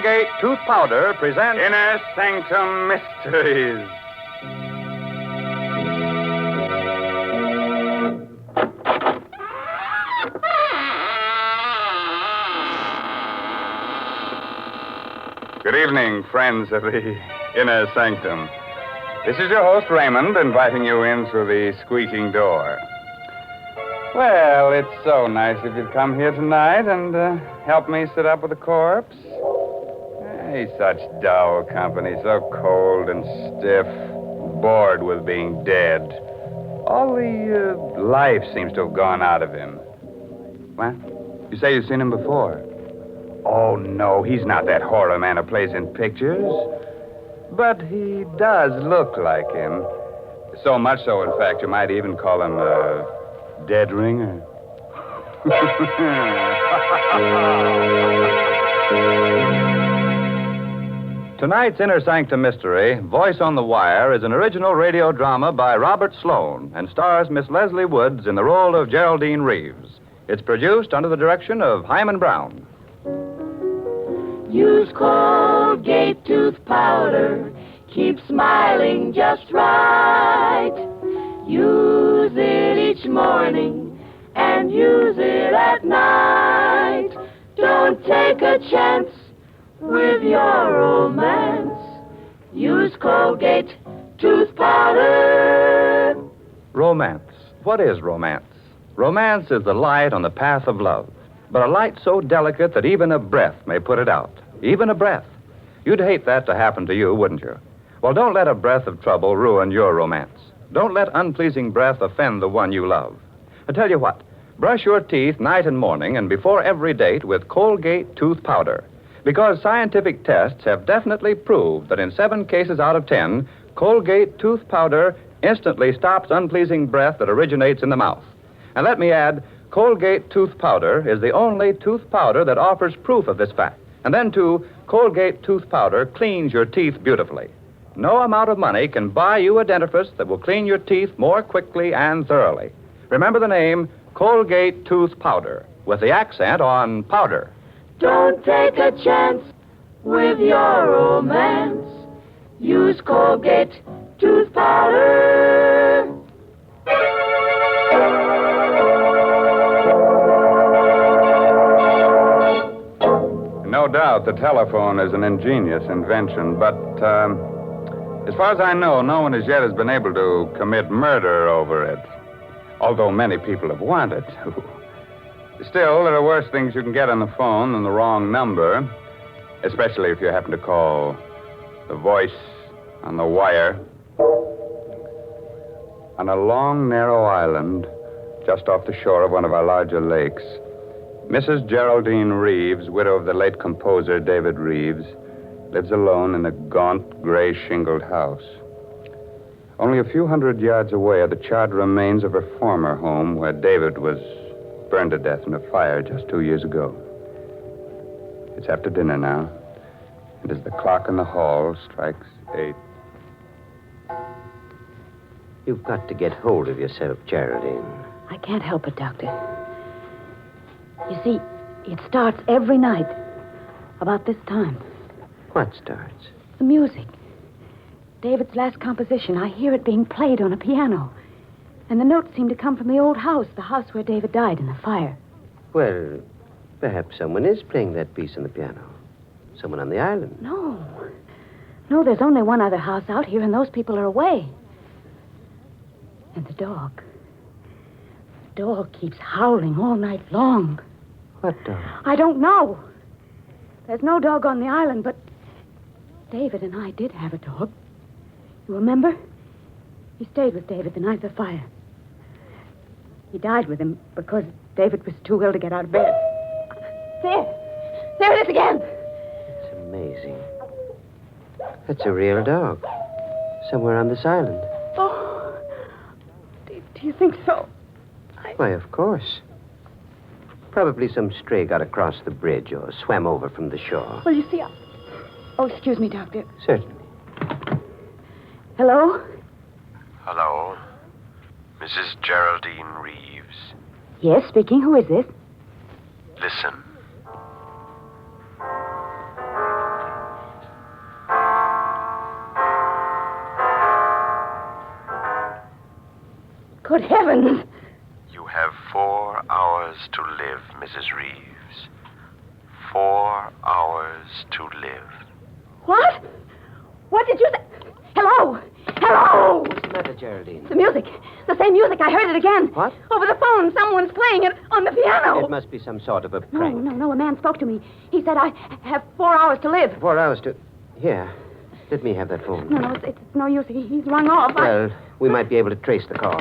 Colgate Tooth Powder presents Inner Sanctum Mysteries. Good evening, friends of the Inner Sanctum. This is your host, Raymond, inviting you in through the squeaking door. Well, it's so nice if you'd come here tonight and help me sit up with the corpse. Hey, such dull company, so cold and stiff, bored with being dead. All the life seems to have gone out of him. What? You say you've seen him before? Oh, no, he's not that horror man who plays in pictures. But he does look like him. So much so, in fact, you might even call him a dead ringer. Tonight's Inner Sanctum Mystery, Voice on the Wire, is an original radio drama by Robert Sloan and stars Miss Leslie Woods in the role of Geraldine Reeves. It's produced under the direction of Hyman Brown. Use Colgate tooth powder. Keep smiling just right. Use it each morning and use it at night. Don't take a chance with your romance. Use Colgate tooth powder. Romance. What is romance? Romance is the light on the path of love, but a light so delicate that even a breath may put it out. Even a breath. You'd hate that to happen to you, wouldn't you? Well, don't let a breath of trouble ruin your romance. Don't let unpleasing breath offend the one you love. I tell you what, brush your teeth night and morning and before every date with Colgate tooth powder. Because scientific tests have definitely proved that in 7 cases out of 10, Colgate tooth powder instantly stops unpleasing breath that originates in the mouth. And let me add, Colgate tooth powder is the only tooth powder that offers proof of this fact. And then, too, Colgate tooth powder cleans your teeth beautifully. No amount of money can buy you a dentifrice that will clean your teeth more quickly and thoroughly. Remember the name Colgate tooth powder, with the accent on powder. Don't take a chance with your romance. Use Colgate tooth powder. No doubt the telephone is an ingenious invention, but as far as I know, no one as yet has been able to commit murder over it, although many people have wanted to. Still, there are worse things you can get on the phone than the wrong number, especially if you happen to call the voice on the wire. On a long, narrow island just off the shore of one of our larger lakes, Mrs. Geraldine Reeves, widow of the late composer David Reeves, lives alone in a gaunt, gray shingled house. Only a few hundred yards away are the charred remains of her former home, where David was burned to death in a fire just 2 years ago. It's after dinner now, and as the clock in the hall strikes 8. You've got to get hold of yourself, Geraldine. I can't help it, Doctor. You see, it starts every night about this time. What starts? The music. David's last composition. I hear it being played on a piano. And the notes seem to come from the old house, the house where David died in the fire. Well, perhaps someone is playing that piece on the piano. Someone on the island. No. No, there's only one other house out here, and those people are away. And the dog. The dog keeps howling all night long. What dog? I don't know. There's no dog on the island, but David and I did have a dog. You remember? He stayed with David the night of the fire. He died with him because David was too ill to get out of bed. There it is again. It's amazing. That's a real dog. Somewhere on this island. Oh, do you think so? Why, of course. Probably some stray got across the bridge or swam over from the shore. Well, you see, Oh, excuse me, Doctor. Certainly. Hello? Hello? Mrs. Geraldine Reeves. Yes, speaking. Who is this? Listen. Good heavens. You have 4 hours to live, Mrs. Reeves. 4 hours to live. What? What did you say? Hello? Hello? What's the matter, Geraldine? The music. The same music. I heard it again. What? Over the phone. Someone's playing it on the piano. It must be some sort of a No, prank. no. A man spoke to me. He said I have 4 hours to live. 4 hours to... Here. Let me have that phone. No, it's no use. He's rung off. Well, we might be able to trace the call.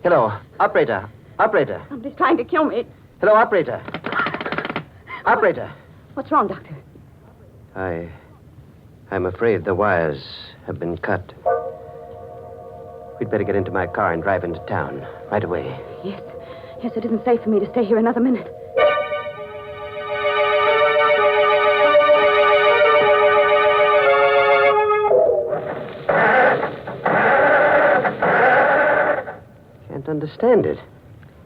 Hello, operator. Operator. Somebody's trying to kill me. Hello, operator. Operator. What's wrong, Doctor? I'm afraid the wires have been cut. We'd better get into my car and drive into town right away. Yes, it isn't safe for me to stay here another minute. Can't understand it.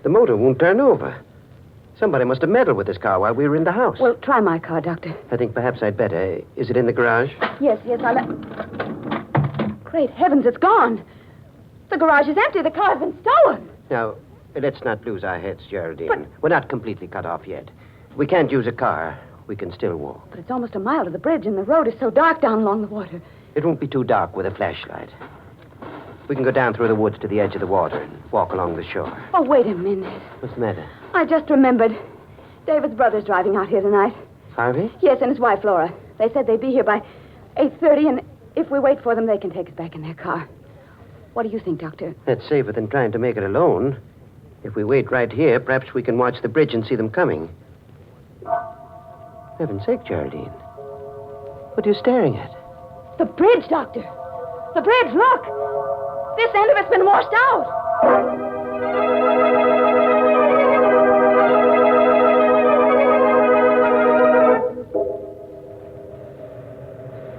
The motor won't turn over. Somebody must have meddled with this car while we were in the house. Well, try my car, Doctor. I think perhaps I'd better. Is it in the garage? Yes, I'll... Great heavens, it's gone. The garage is empty. The car's been stolen. Now, let's not lose our heads, Geraldine. But- We're not completely cut off yet. We can't use a car. We can still walk. But it's almost a mile to the bridge, and the road is so dark down along the water. It won't be too dark with a flashlight. We can go down through the woods to the edge of the water and walk along the shore. Oh, wait a minute. What's the matter? I just remembered. David's brother's driving out here tonight. Harvey? Yes, and his wife, Laura. They said they'd be here by 8:30, and if we wait for them, they can take us back in their car. What do you think, Doctor? That's safer than trying to make it alone. If we wait right here, perhaps we can watch the bridge and see them coming. Heaven's sake, Geraldine. What are you staring at? The bridge, Doctor. The bridge, look. This end of it's been washed out.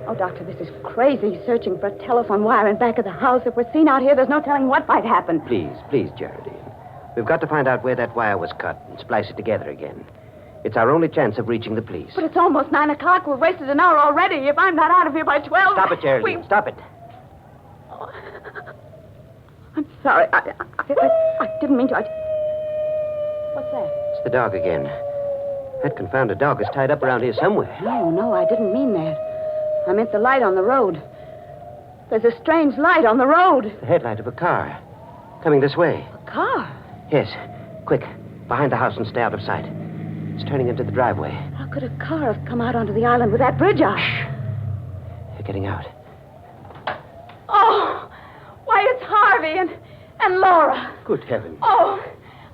Oh, Doctor, this is crazy, searching for a telephone wire in back of the house. If we're seen out here, there's no telling what might happen. Please, Geraldine. We've got to find out where that wire was cut and splice it together again. It's our only chance of reaching the police. But it's almost 9 o'clock. We've wasted an hour already. If I'm not out of here by 12... Stop it, Geraldine. Stop it. I'm sorry. I didn't mean to. What's that? It's the dog again. That confounded dog is tied up around here somewhere. No, I didn't mean that. I meant the light on the road. There's a strange light on the road. The headlight of a car. Coming this way. A car? Yes. Quick. Behind the house and stay out of sight. It's turning into the driveway. How could a car have come out onto the island with that bridge out? They're getting out. Oh, why, it's Harvey and Laura. Good heavens. Oh,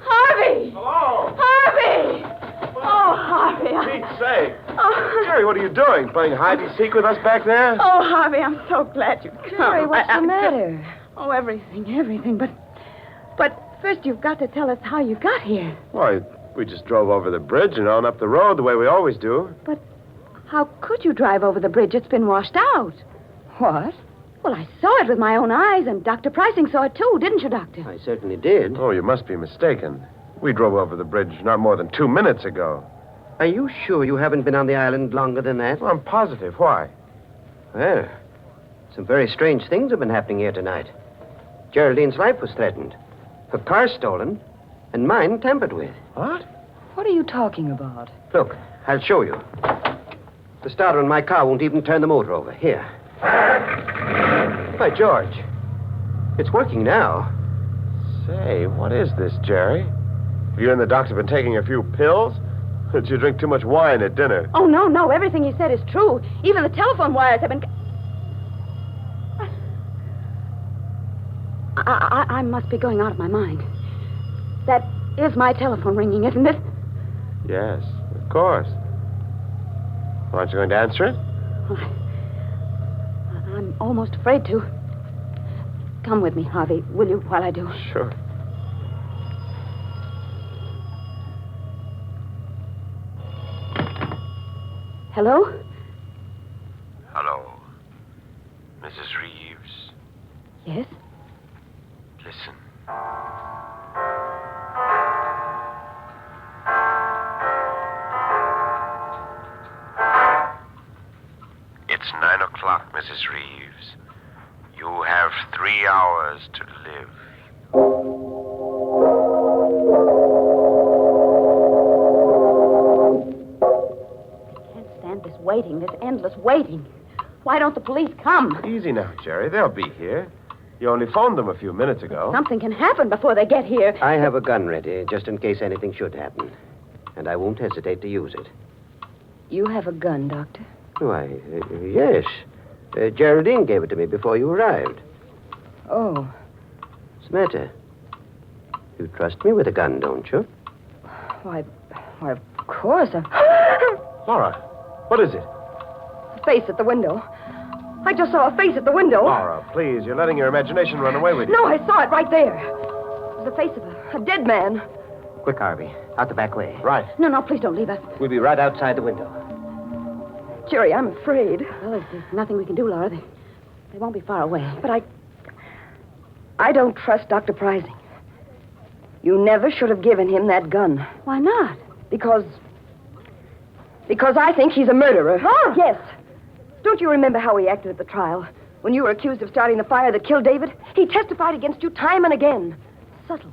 Harvey! Hello? Harvey! Oh, Harvey. Pete's sake. Oh, Jerry, what are you doing? Playing hide and seek with us back there? oh, Harvey, I'm so glad you've come. Jerry, what's the matter? Oh, everything. But first you've got to tell us how you got here. Why, we just drove over the bridge and on up the road the way we always do. But how could you drive over the bridge? It's been washed out. What? Well, I saw it with my own eyes, and Dr. Pricing saw it too, didn't you, Doctor? I certainly did. Oh, you must be mistaken. We drove over the bridge not more than 2 minutes ago. Are you sure you haven't been on the island longer than that? Well, I'm positive. Why? Well, some very strange things have been happening here tonight. Geraldine's life was threatened. Her car stolen, and mine tampered with. What? What are you talking about? Look, I'll show you. The starter in my car won't even turn the motor over. Here. By George. It's working now. Say, what is this, Jerry? Have you and the doctor been taking a few pills? Did you drink too much wine at dinner? Oh, no. Everything he said is true. Even the telephone wires have been... I must be going out of my mind. That is my telephone ringing, isn't it? Yes, of course. Well, aren't you going to answer it? Well, I'm almost afraid to. Come with me, Harvey, will you, while I do? Sure. Hello? Hello. Mrs. Reeves, Yes? listen. It's 9 o'clock, Mrs. Reeves. You have 3 hours to live. waiting, this endless waiting. Why don't the police come? Easy now, Jerry. They'll be here. You only phoned them a few minutes ago. Something can happen before they get here. I have a gun ready, just in case anything should happen. And I won't hesitate to use it. You have a gun, Doctor? Why, yes. Geraldine gave it to me before you arrived. Oh. What's the matter? You trust me with a gun, don't you? Why, of course. Laura, what is it? A face at the window. I just saw a face at the window. Laura, please, you're letting your imagination run away with you. No, I saw it right there. It was the face of a dead man. Quick, Harvey. Out the back way. Right. No, please don't leave us. We'll be right outside the window. Jerry, I'm afraid. Well, there's nothing we can do, Laura. They won't be far away. But I don't trust Dr. Prizing. You never should have given him that gun. Why not? Because I think he's a murderer. Laura! Yes. Don't you remember how he acted at the trial? When you were accused of starting the fire that killed David? He testified against you time and again. Subtly.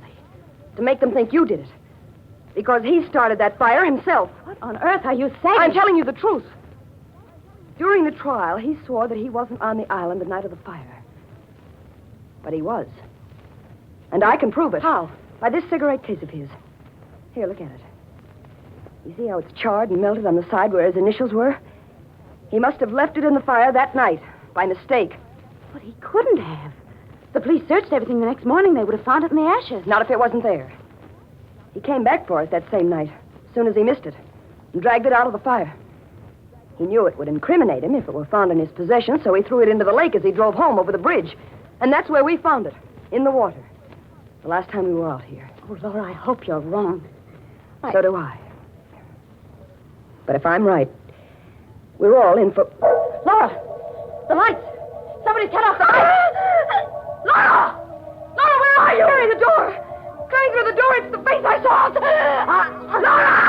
To make them think you did it. Because he started that fire himself. What on earth are you saying? I'm telling you the truth. During the trial, he swore that he wasn't on the island the night of the fire. But he was. And I can prove it. How? By this cigarette case of his. Here, look at it. You see how it's charred and melted on the side where his initials were? He must have left it in the fire that night, by mistake. But he couldn't have. The police searched everything the next morning. They would have found it in the ashes. Not if it wasn't there. He came back for it that same night, as soon as he missed it, and dragged it out of the fire. He knew it would incriminate him if it were found in his possession, so he threw it into the lake as he drove home over the bridge. And that's where we found it, in the water. The last time we were out here. Oh, Laura, I hope you're wrong. So do I. But if I'm right, we're all in for... Laura! The lights! Somebody's cut off the lights! Laura! Laura, where are you? Carry the door! Going through the door, it's the face I saw! Laura! Laura!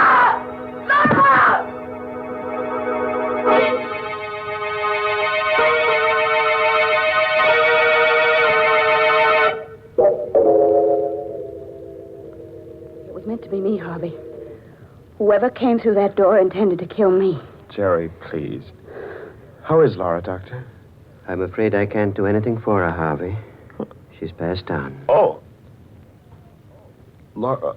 It was meant to be me, Harvey. Whoever came through that door intended to kill me. Jerry, please. How is Laura, Doctor? I'm afraid I can't do anything for her, Harvey. She's passed on. Oh. Laura.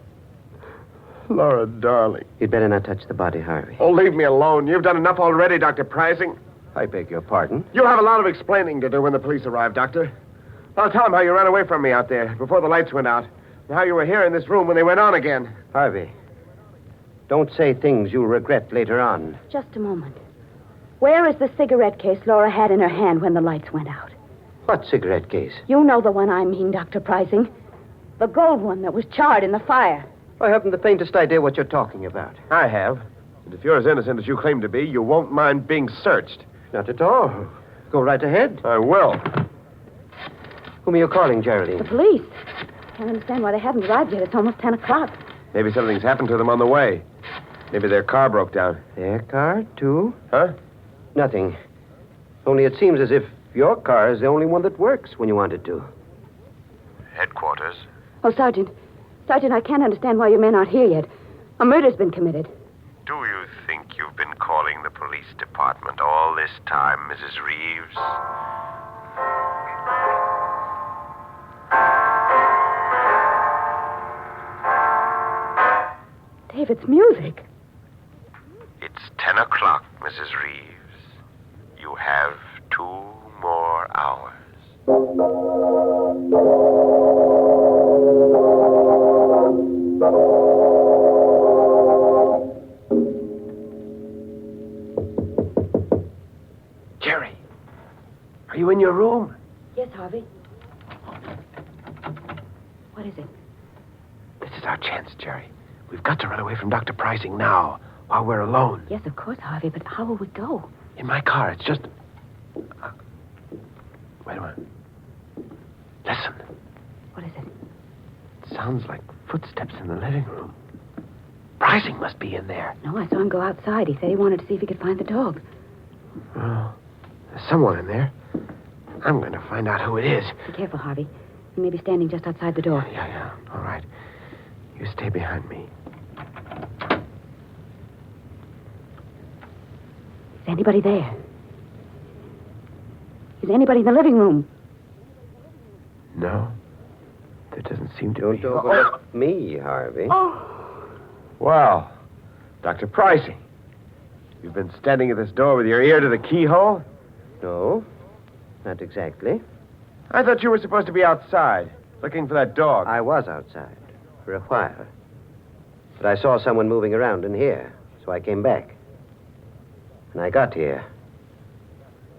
Laura, darling. You'd better not touch the body, Harvey. Oh, leave me alone. You've done enough already, Dr. Prizing. I beg your pardon. You'll have a lot of explaining to do when the police arrive, Doctor. I'll tell them how you ran away from me out there before the lights went out, and how you were here in this room when they went on again. Harvey, don't say things you'll regret later on. Just a moment. Where is the cigarette case Laura had in her hand when the lights went out? What cigarette case? You know the one I mean, Dr. Prizing. The gold one that was charred in the fire. I haven't the faintest idea what you're talking about. I have. And if you're as innocent as you claim to be, you won't mind being searched. Not at all. Go right ahead. I will. Whom are you calling, The Geraldine? police. Can't understand why they haven't arrived yet. It's almost 10 o'clock. Maybe something's happened to them on the way. Maybe their car broke down. Their car, too? Huh? Nothing. Only it seems as if your car is the only one that works when you want it to. Headquarters. Oh, Sergeant. Sergeant, I can't understand why your men aren't here yet. A murder's been committed. Do you think you've been calling the police department all this time, Mrs. Reeves? David's music. It's 10 o'clock, Mrs. Reeves. You have 2 more hours. Jerry, are you in your room? Yes, Harvey. What is it? This is our chance, Jerry. We've got to run away from Dr. Prizing now, while we're alone. Yes, of course, Harvey, but how will we go? In my car. It's just... Wait a minute. Listen. What is it? It sounds like footsteps in the living room. Prizing must be in there. No, I saw him go outside. He said he wanted to see if he could find the dog. Oh, there's someone in there. I'm going to find out who it is. Be careful, Harvey. He may be standing just outside the door. Yeah. All right. You stay behind me. Is anybody there? Is anybody in the living room? No. There doesn't seem to Don't be. overlook me, Harvey. Well, Dr. Pricing, you've been standing at this door with your ear to the keyhole? No, not exactly. I thought you were supposed to be outside, looking for that dog. I was outside for a while. But I saw someone moving around in here, so I came back. When I got here,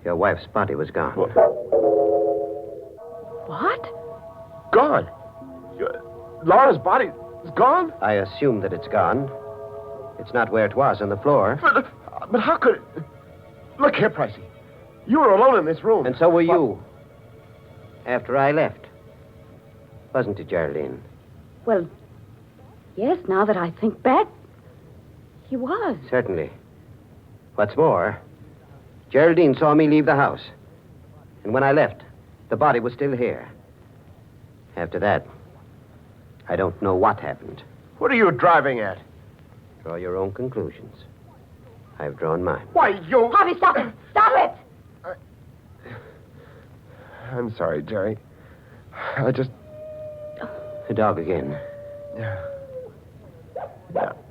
your wife's body was gone. What? Gone. Laura's body is gone? I assume that it's gone. It's not where it was on the floor. But how could it... Look here, Pricey. You were alone in this room. And so were you. After I left. Wasn't it, Geraldine? Well, yes, now that I think back, he was. Certainly. What's more, Geraldine saw me leave the house. And when I left, the body was still here. After that, I don't know what happened. What are you driving at? Draw your own conclusions. I've drawn mine. Why, you... Harvey, stop it! Stop it! I'm sorry, Jerry. I just... The dog again. Yeah.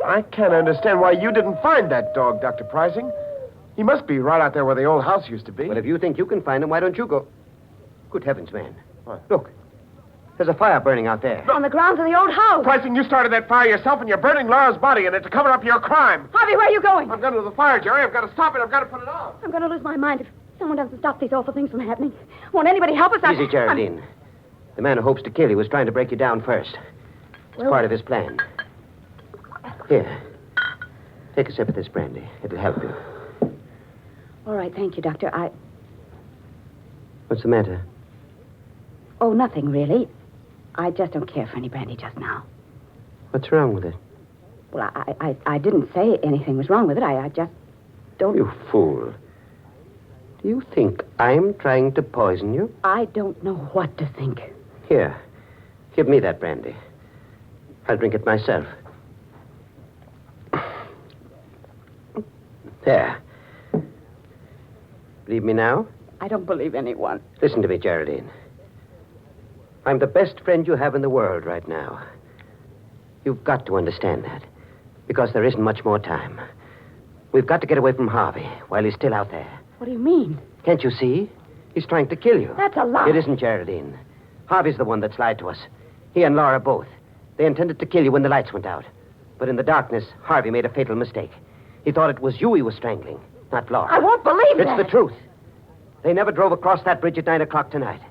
I can't understand why you didn't find that dog, Dr. Pricing. He must be right out there where the old house used to be. Well, if you think you can find him, why don't you go? Good heavens, man. What? Look. There's a fire burning out there. On the grounds of the old house. Pricing, you started that fire yourself, and you're burning Laura's body in it to cover up your crime. Harvey, where are you going? I'm going to the fire, Jerry. I've got to stop it. I've got to put it out. I'm going to lose my mind if someone doesn't stop these awful things from happening. Won't anybody help us? Easy, Geraldine. The man who hopes to kill you was trying to break you down first. It's part of his plan. Here. Take a sip of this brandy. It'll help you. All right, thank you, Doctor. What's the matter? Oh, nothing, really. I just don't care for any brandy just now. What's wrong with it? Well, I didn't say anything was wrong with it. I just don't... You fool. Do you think I'm trying to poison you? I don't know what to think. Here. Give me that brandy. I'll drink it myself. There. Believe me now? I don't believe anyone. Listen to me, Geraldine. I'm the best friend you have in the world right now. You've got to understand that. Because there isn't much more time. We've got to get away from Harvey while he's still out there. What do you mean? Can't you see? He's trying to kill you. That's a lie. It isn't, Geraldine. Harvey's the one that's lied to us. He and Laura both. They intended to kill you when the lights went out. But in the darkness, Harvey made a fatal mistake. He thought it was you he was strangling, not Laura. I won't believe that. It's the truth. They never drove across that bridge at 9 o'clock tonight.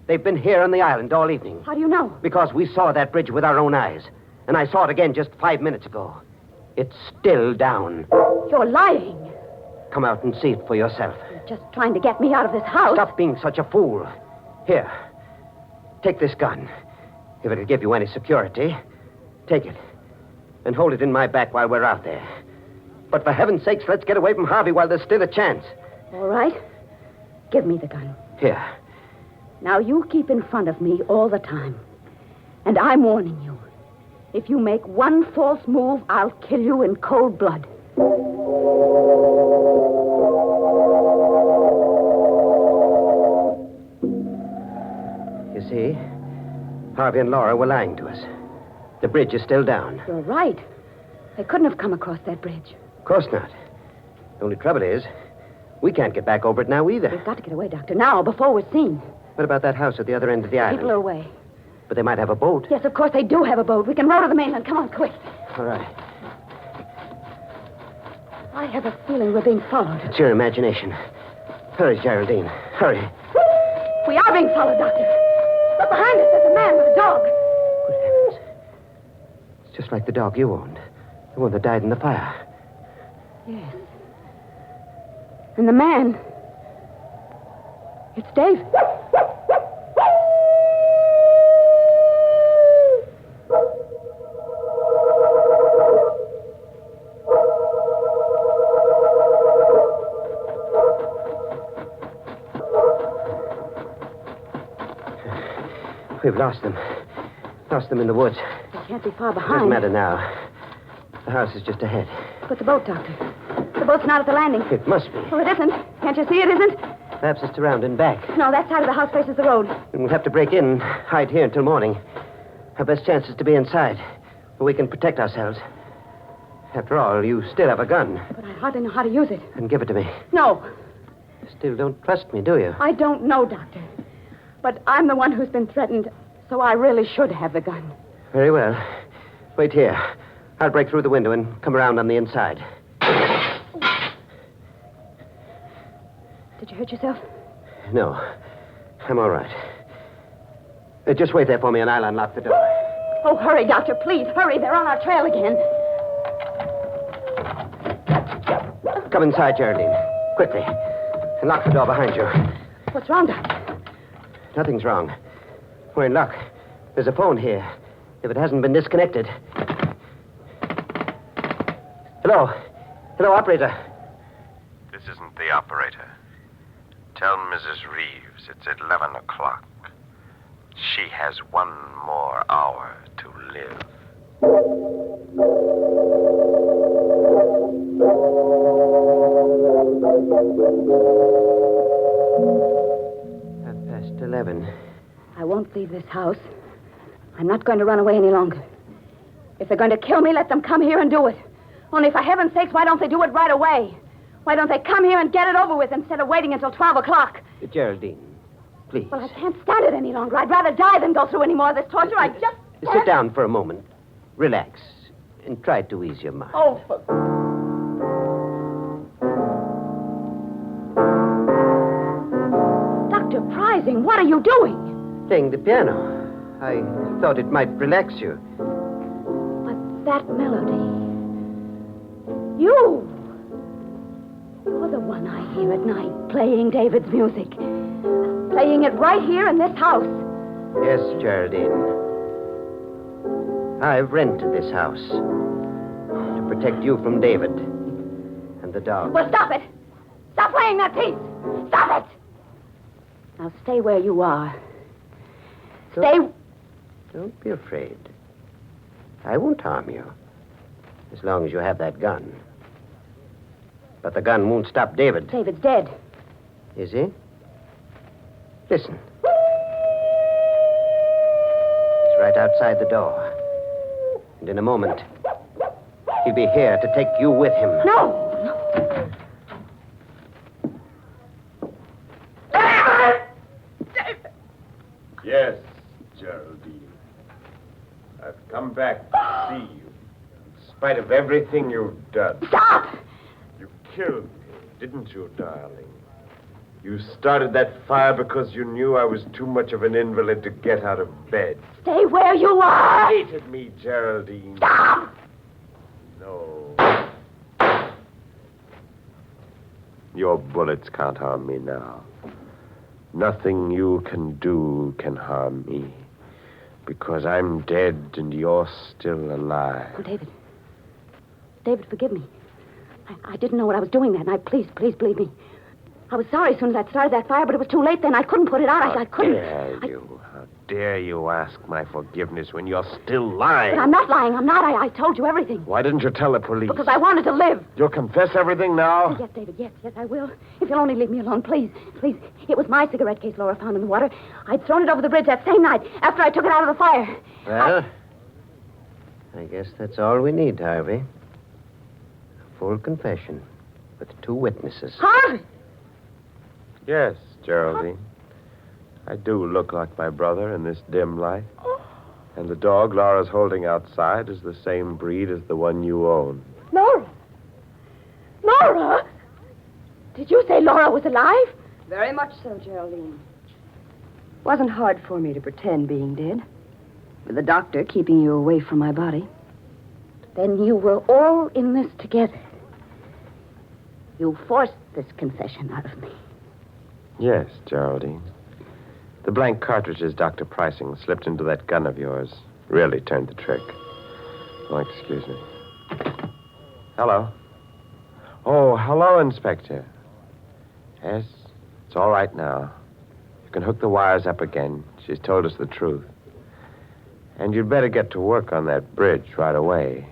They've been here on the island all evening. How do you know? Because we saw that bridge with our own eyes. And I saw it again just 5 minutes ago. It's still down. You're lying. Come out and see it for yourself. You're just trying to get me out of this house. Stop being such a fool. Here. Take this gun. If it'll give you any security, take it. And hold it in my back while we're out there. But for heaven's sakes, let's get away from Harvey while there's still a chance. All right. Give me the gun. Here. Now, you keep in front of me all the time. And I'm warning you. If you make one false move, I'll kill you in cold blood. You see, Harvey and Laura were lying to us. The bridge is still down. You're right. They couldn't have come across that bridge. Of course not. The only trouble is, we can't get back over it now either. We've got to get away, Doctor, now, before we're seen. What about that house at the other end of the island? People are away. But they might have a boat. Yes, of course they do have a boat. We can row to the mainland. Come on, quick. All right. I have a feeling we're being followed. It's your imagination. Hurry, Geraldine. Hurry. We are being followed, Doctor. Look behind us. There's a man with a dog. Good heavens. It's just like the dog you owned. The one that died in the fire. Yes. And the man... It's Dave. We've lost them. Lost them in the woods. They can't be far Doesn't behind. matter now. The house is just ahead. But the boat, Doctor. The boat's not at the landing. It must be. Well, it isn't. Can't you see it isn't? Perhaps it's around and back. No, that side of the house faces the road. And we'll have to break in and hide here until morning. Our best chance is to be inside, where we can protect ourselves. After all, you still have a gun. But I hardly know how to use it. Then give it to me. No, You still don't trust me, do you? I don't know, Doctor. But I'm the one who's been threatened, so I really should have the gun. Very well. Wait here. I'll break through the window and come around on the inside. Did you hurt yourself? No. I'm all right. Just wait there for me and I'll unlock the door. Oh, hurry, Doctor, please. Hurry. They're on our trail again. Come inside, Geraldine. Quickly. And lock the door behind you. What's wrong, Doctor? Nothing's wrong. We're in luck. There's a phone here. If it hasn't been disconnected. Hello. Hello, operator. This isn't the operator. Tell Mrs. Reeves it's 11 o'clock. She has 1 more hour to live. 11. I won't leave this house. I'm not going to run away any longer. If they're going to kill me, let them come here and do it. Only for heaven's sakes, why don't they do it right away? Why don't they come here and get it over with instead of waiting until 12 o'clock? Geraldine, please. Well, I can't stand it any longer. I'd rather die than go through any more of this torture. I just... Sit down for a moment. Relax. And try to ease your mind. Oh, for... Dr. Prizing, what are you doing? Playing the piano. I thought it might relax you. But that melody... You're the one I hear at night, playing David's music. Playing it right here in this house. Yes, Geraldine. I've rented this house to protect you from David and the dog. Well, stop it. Stop playing that piece. Stop it. Now stay where you are. Stay... Don't be afraid. I won't harm you. As long as you have that gun. But the gun won't stop David. David's dead. Is he? Listen. He's right outside the door. And in a moment, he'll be here to take you with him. No. Yes, Geraldine. I've come back to see you. In spite of everything you've done. Stop! You killed me, didn't you, darling? You started that fire because you knew I was too much of an invalid to get out of bed. Stay where you are. You hated me, Geraldine. Stop! No. Your bullets can't harm me now. Nothing you can do can harm me. Because I'm dead and you're still alive. Oh, David. David, forgive me. I didn't know what I was doing that night. Please believe me. I was sorry as soon as I'd started that fire, but it was too late then. I couldn't put it out. I couldn't. How dare you ask my forgiveness when you're still lying? But I'm not lying. I'm not. I told you everything. Why didn't you tell the police? Because I wanted to live. You'll confess everything now? Yes, David, yes, I will. If you'll only leave me alone, please. It was my cigarette case Laura found in the water. I'd thrown it over the bridge that same night after I took it out of the fire. Well, I guess that's all we need, Harvey. A full confession with 2 witnesses. Harvey! Yes, Geraldine. I do look like my brother in this dim light. And the dog Laura's holding outside is the same breed as the one you own. Laura! Laura! Did you say Laura was alive? Very much so, Geraldine. Wasn't hard for me to pretend being dead. With the doctor keeping you away from my body. Then you were all in this together. You forced this confession out of me. Yes, Geraldine. The blank cartridges Dr. Pricing slipped into that gun of yours really turned the trick. Oh, excuse me. Hello. Oh, hello, Inspector. Yes, it's all right now. You can hook the wires up again. She's told us the truth. And you'd better get to work on that bridge right away.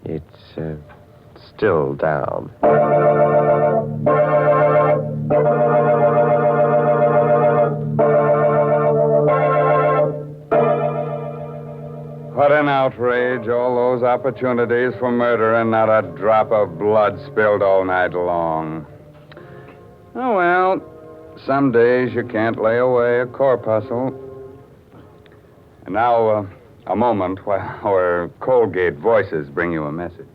It's still down. What an outrage, all those opportunities for murder and not a drop of blood spilled all night long. Oh, well, some days you can't lay away a corpuscle. And now, a moment while our Colgate voices bring you a message.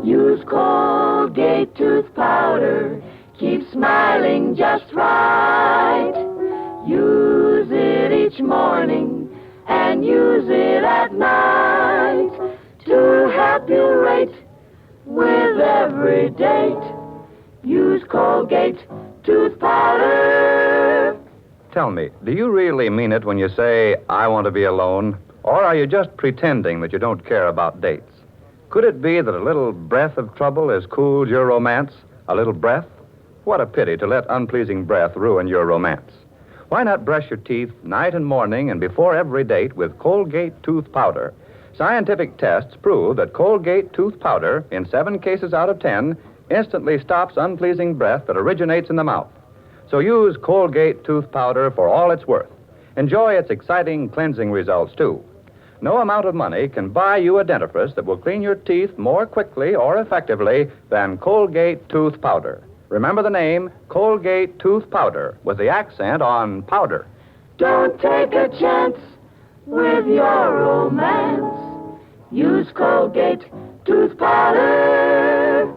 Use Colgate tooth powder. Keep smiling just right. Use it each morning and use it at night to help you rate with every date. Use Colgate tooth powder. Tell me, do you really mean it when you say, I want to be alone? Or are you just pretending that you don't care about dates? Could it be that a little breath of trouble has cooled your romance? A little breath? What a pity to let unpleasing breath ruin your romance. Why not brush your teeth night and morning and before every date with Colgate tooth powder? Scientific tests prove that Colgate tooth powder, in 7 cases out of 10, instantly stops unpleasing breath that originates in the mouth. So use Colgate tooth powder for all it's worth. Enjoy its exciting cleansing results, too. No amount of money can buy you a dentifrice that will clean your teeth more quickly or effectively than Colgate tooth powder. Remember the name, Colgate tooth powder, with the accent on powder. Don't take a chance with your romance. Use Colgate tooth powder.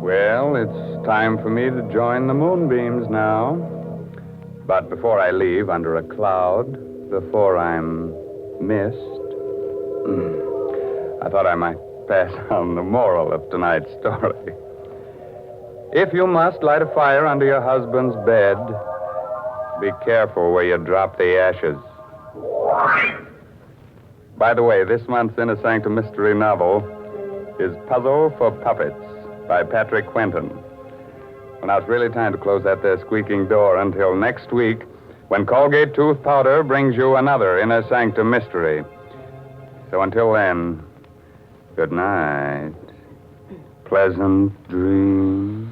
Well, it's time for me to join the moonbeams now. But before I leave under a cloud, before I'm missed, I thought I might pass on the moral of tonight's story. If you must light a fire under your husband's bed, be careful where you drop the ashes. By the way, this month's Inner Sanctum mystery novel is Puzzle for Puppets by Patrick Quentin. Well, now it's really time to close that there squeaking door until next week when Colgate tooth powder brings you another Inner Sanctum mystery. So until then, good night. Pleasant dreams.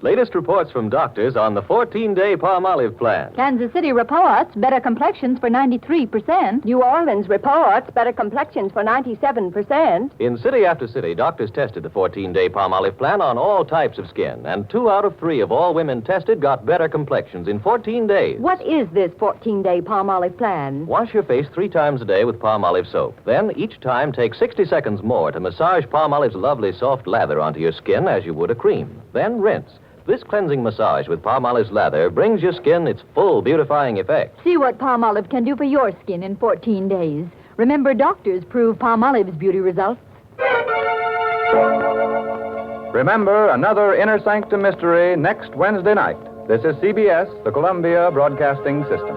Latest reports from doctors on the 14-day Palmolive plan. Kansas City reports better complexions for 93%. New Orleans reports better complexions for 97%. In city after city, doctors tested the 14-day Palmolive plan on all types of skin, and 2 out of 3 of all women tested got better complexions in 14 days. What is this 14-day Palmolive plan? Wash your face 3 times a day with Palmolive soap. Then, each time, take 60 seconds more to massage Palmolive's lovely soft lather onto your skin as you would a cream. Then rinse. This cleansing massage with Palmolive's lather brings your skin its full beautifying effect. See what Palmolive can do for your skin in 14 days. Remember, doctors prove Palmolive's beauty results. Remember, another Inner Sanctum mystery next Wednesday night. This is CBS, the Columbia Broadcasting System.